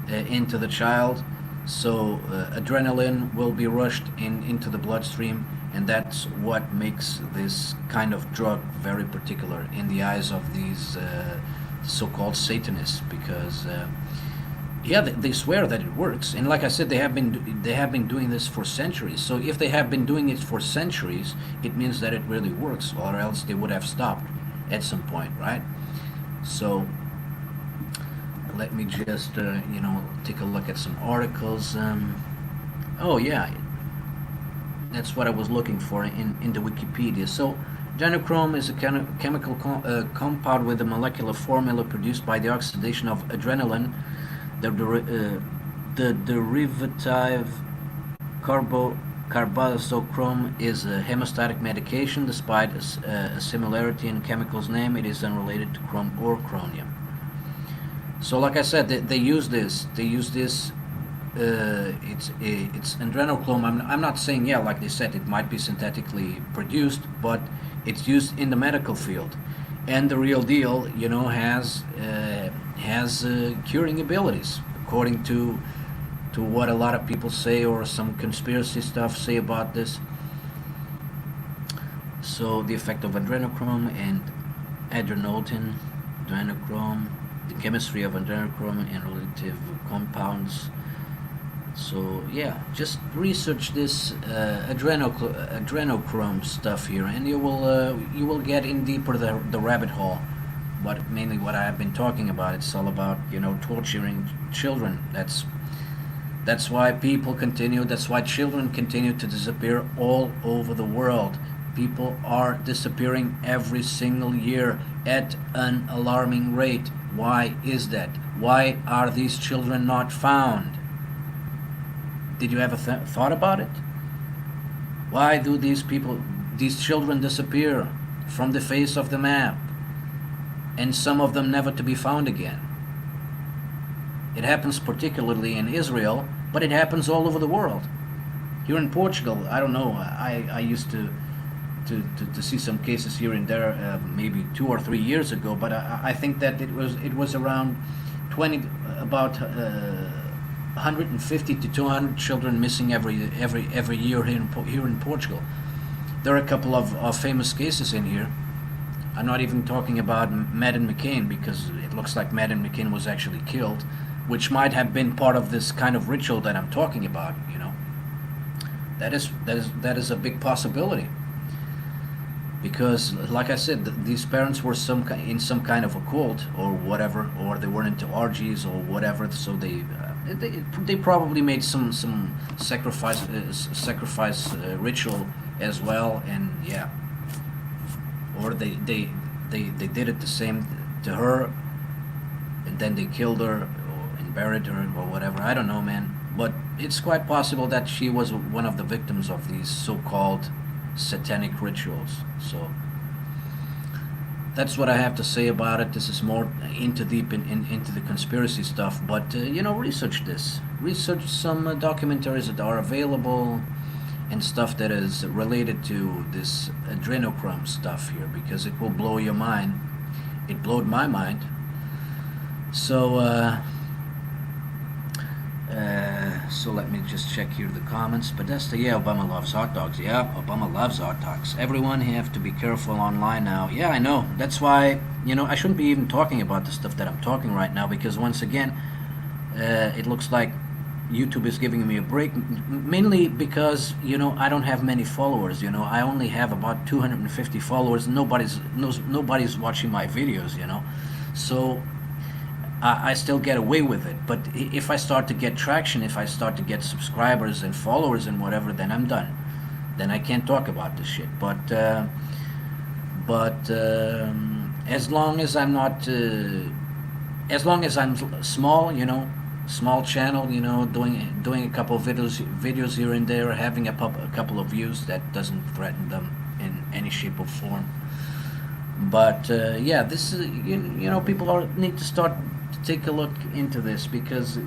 into the child. So adrenaline will be rushed into the bloodstream, and that's what makes this kind of drug very particular in the eyes of these so-called Satanists, because they swear that it works, and like I said, they have been doing this for centuries. So if they have been doing it for centuries, it means that it really works, or else they would have stopped at some point, right? So let me just take a look at some articles. Oh yeah, that's what I was looking for in the Wikipedia. So adrenochrome is a chemical compound with a molecular formula produced by the oxidation of adrenaline. The derivative carbazochrome is a hemostatic medication. Despite a similarity in chemical's name, it is unrelated to chrome or chromium. So, like I said, they use this. It's adrenochrome. I'm not saying, like they said, it might be synthetically produced, but it's used in the medical field, and the real deal, has curing abilities, according to what a lot of people say, or some conspiracy stuff say about this. So the effect of adrenochrome and adrenochrome, the chemistry of adrenochrome and relative compounds. So yeah, just research this adrenochrome stuff here, and you will get in deeper the rabbit hole. Mainly what I have been talking about. It's all about torturing children. That's why people continue. That's why children continue to disappear all over the world. People are disappearing every single year at an alarming rate. Why is that? Why are these children not found? Did you ever thought about it? Why do these children disappear from the face of the map, and some of them never to be found again? It happens particularly in Israel, but it happens all over the world. Here in Portugal, I don't know. I used to see some cases here and there, maybe 2 or 3 years ago. But I think that it was around 20, about 150 to 200 children missing every year here in Portugal. There are a couple of famous cases in here. I'm not even talking about Madden McCain, because it looks like Madden McCain was actually killed, which might have been part of this kind of ritual that I'm talking about. That is a big possibility, because, like I said, these parents were in some kind of a cult or whatever, or they were into orgies or whatever. So they probably made some sacrifice ritual as well, and yeah, or they did it the same to her, and then they killed her and buried her or whatever. I don't know, man. But it's quite possible that she was one of the victims of these so-called satanic rituals. So that's what I have to say about it. This is more into the conspiracy stuff. But research this. Research some documentaries that are available and stuff that is related to this adrenochrome stuff here, because it will blow your mind. It blowed my mind. So. So let me just check here the comments. Podesta, yeah, Obama loves hot dogs. Yeah, Obama loves hot dogs. Everyone have to be careful online now. Yeah, I know. That's why, I shouldn't be even talking about the stuff that I'm talking right now, because once again, it looks like YouTube is giving me a break, mainly because, I don't have many followers. I only have about 250 followers. Nobody's watching my videos, So I still get away with it. But if I start to get traction, if I start to get subscribers and followers and whatever, then I'm done. Then I can't talk about this shit. But as long as I'm not, as long as I'm small, small channel, doing a couple of videos here and there, having a couple of views, that doesn't threaten them in any shape or form. But yeah, this is, people need to start to take a look into this, because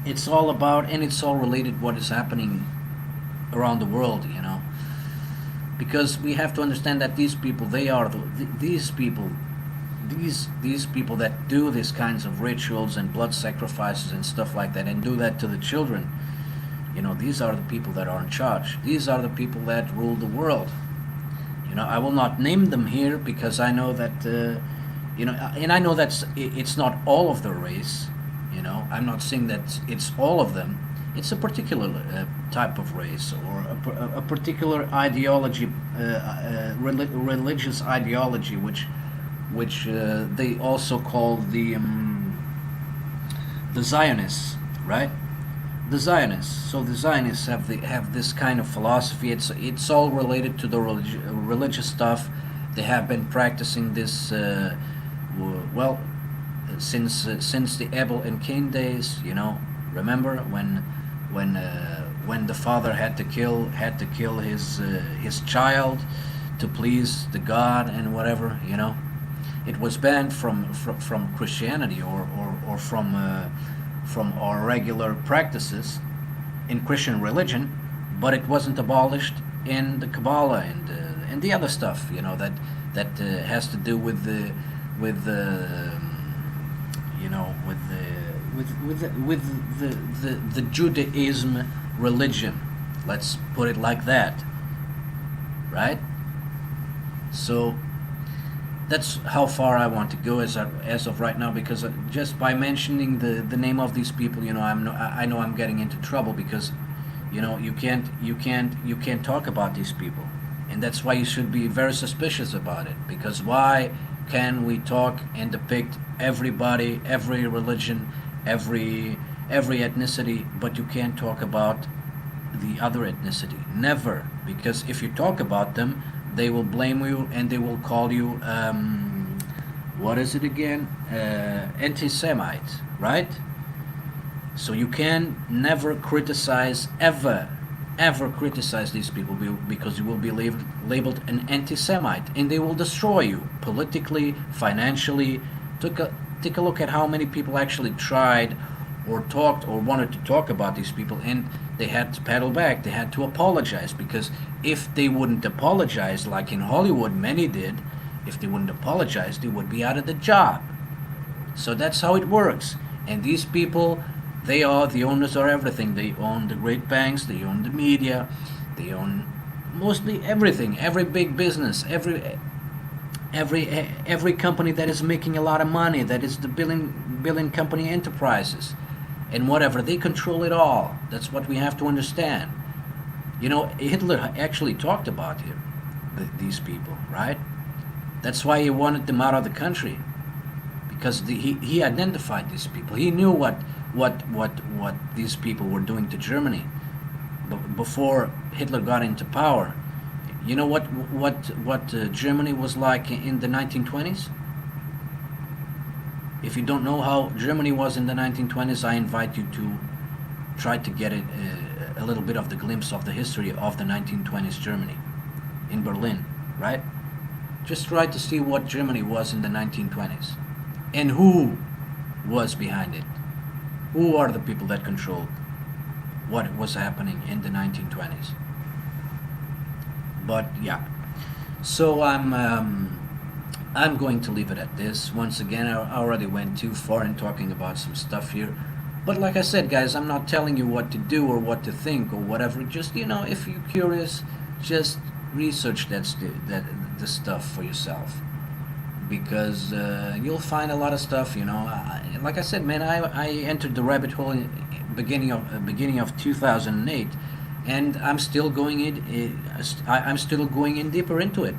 it's all about, and it's all related what is happening around the world, because we have to understand that these people, they are these people that do these kinds of rituals and blood sacrifices and stuff like that, and do that to the children. These are the people that are in charge. These are the people that rule the world. I will not name them here, because I know that, and I know that it's not all of the race. I'm not saying that it's all of them. It's a particular type of race, or a particular ideology, religious ideology, which they also call the Zionists, right? The Zionists. So the Zionists have this kind of philosophy. It's all related to the religious stuff. They have been practicing this since the Abel and Cain days. Remember when the father had to kill his child to please the God and whatever. It was banned from Christianity or from our regular practices in Christian religion, but it wasn't abolished in the Kabbalah and the other stuff, that has to do with the Judaism religion. Let's put it like that, right? So that's how far I want to go as of right now, because just by mentioning the name of these people, I know I'm getting into trouble, because you can't talk about these people, and that's why you should be very suspicious about it. Because why can we talk and depict everybody, every religion, every ethnicity, but you can't talk about the other ethnicity. Never, because if you talk about them, they will blame you and they will call you what is it again? Anti-Semite, right? So you can never criticize ever criticize these people because you will be labeled an anti-Semite and they will destroy you politically, financially. Take a look at how many people actually tried or talked or wanted to talk about these people and they had to paddle back. They had to apologize because if they wouldn't apologize, like in Hollywood many did, if they wouldn't apologize, they would be out of the job. So that's how it works. And these people, they are the owners of everything. They own the great banks, they own the media, they own mostly everything, every big business, every company that is making a lot of money, that is the billion company enterprises, and whatever, they control it all. That's what we have to understand. You know, Hitler actually talked about these people, right? That's why he wanted them out of the country, because he identified these people. He knew what these people were doing to Germany before Hitler got into power. You know what Germany was like in the 1920s? If you don't know how Germany was in the 1920s, I invite you to try to get a little bit of the glimpse of the history of the 1920s Germany in Berlin, right? Just try to see what Germany was in the 1920s and who was behind it. Who are the people that controlled what was happening in the 1920s? But yeah, so I'm going to leave it at this. Once again, I already went too far in talking about some stuff here. But like I said, guys, I'm not telling you what to do or what to think or whatever. Just, you know, if you're curious, just research that the stuff for yourself, because you'll find a lot of stuff. You know, like I said, man, I entered the rabbit hole in beginning of 2008, and I'm still going in. I'm still going in deeper into it.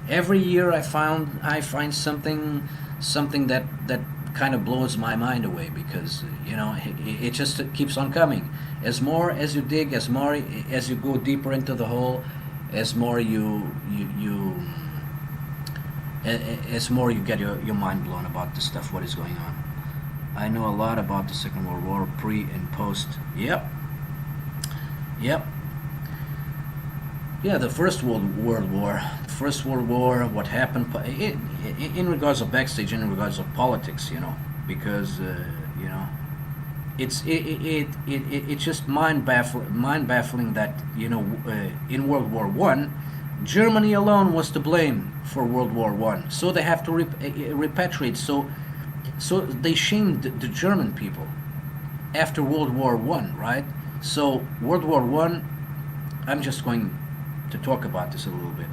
Every year I find something that kind of blows my mind away, because you know it just keeps on coming. As more as you dig, as more as you go deeper into the hole, as more as more you get your mind blown about the stuff what is going on. I know a lot about the Second World War, pre and post. Yep. Yeah, the First World War. First World War, what happened in regards of backstage, in regards of politics, you know, because you know, it's just mind baffling that, you know, in World War One, Germany alone was to blame for World War One, so they have to repatriate. So they shamed the German people after World War One, right? So World War One, I'm just going to talk about this a little bit.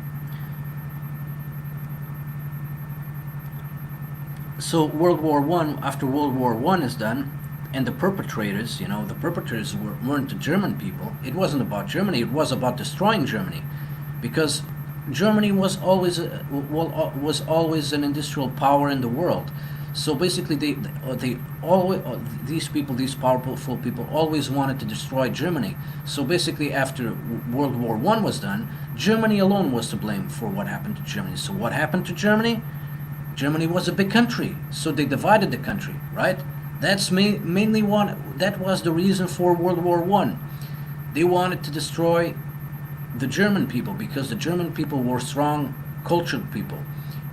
So World War One, after World War One is done, and the perpetrators, you know, the perpetrators weren't the German people. It wasn't about Germany. It was about destroying Germany, because Germany was always an industrial power in the world. So basically, they always, these people, these powerful people, always wanted to destroy Germany. So basically, after World War One was done, Germany alone was to blame for what happened to Germany. So what happened to Germany? Germany was a big country, so they divided the country, right? That's mainly that was the reason for World War One. They wanted to destroy the German people because the German people were strong, cultured people,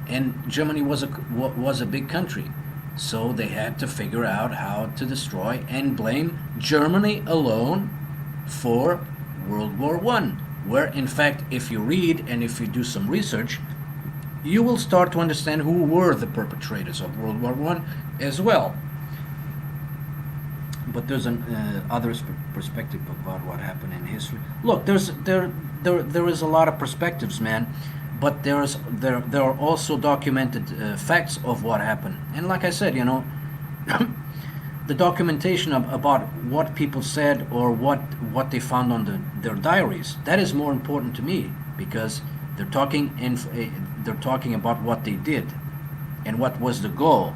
and Germany was a big country. So they had to figure out how to destroy and blame Germany alone for World War One. Where in fact, if you read and if you do some research, you will start to understand who were the perpetrators of World War One as well. But there's an other perspective about what happened in history. Look, there is a lot of perspectives, man. But there are also documented facts of what happened. And like I said, you know, the documentation about what people said or what they found on their diaries, that is more important to me, because they're talking about what they did and what was the goal.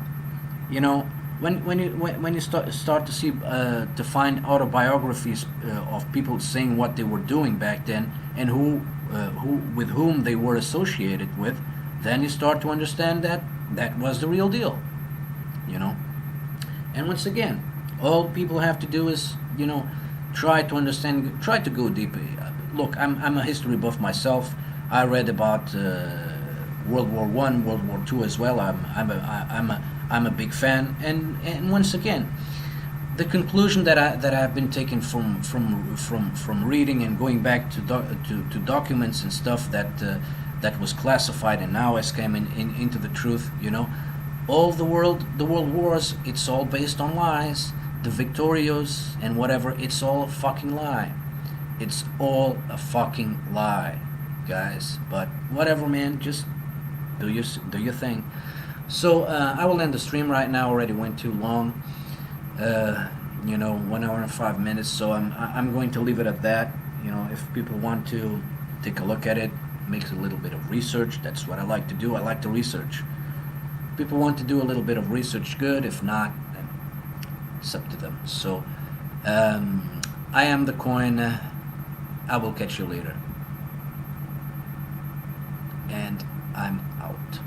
You know, when you start to see to find autobiographies of people saying what they were doing back then and who with whom they were associated with, then you start to understand that that was the real deal, you know. And once again, all people have to do is, you know, try to understand, try to go deeper. Look, I'm a history buff myself. I read about World War One, World War Two as well. I'm a big fan. And once again, the conclusion that I've been taking from reading and going back to documents and stuff that was classified and now has come into the truth. You know, all the world wars. It's all based on lies. The victorios and whatever. It's all a fucking lie. It's all a fucking lie, guys. But whatever, man. Just do your thing. So I will end the stream right now. Already went too long. You know, 1 hour and 5 minutes. So I'm going to leave it at that. You know, if people want to take a look at it, make a little bit of research. That's what I like to do. I like to research. People want to do a little bit of research, good. If not, then it's up to them. So I am the coin. I will catch you later. And I'm out.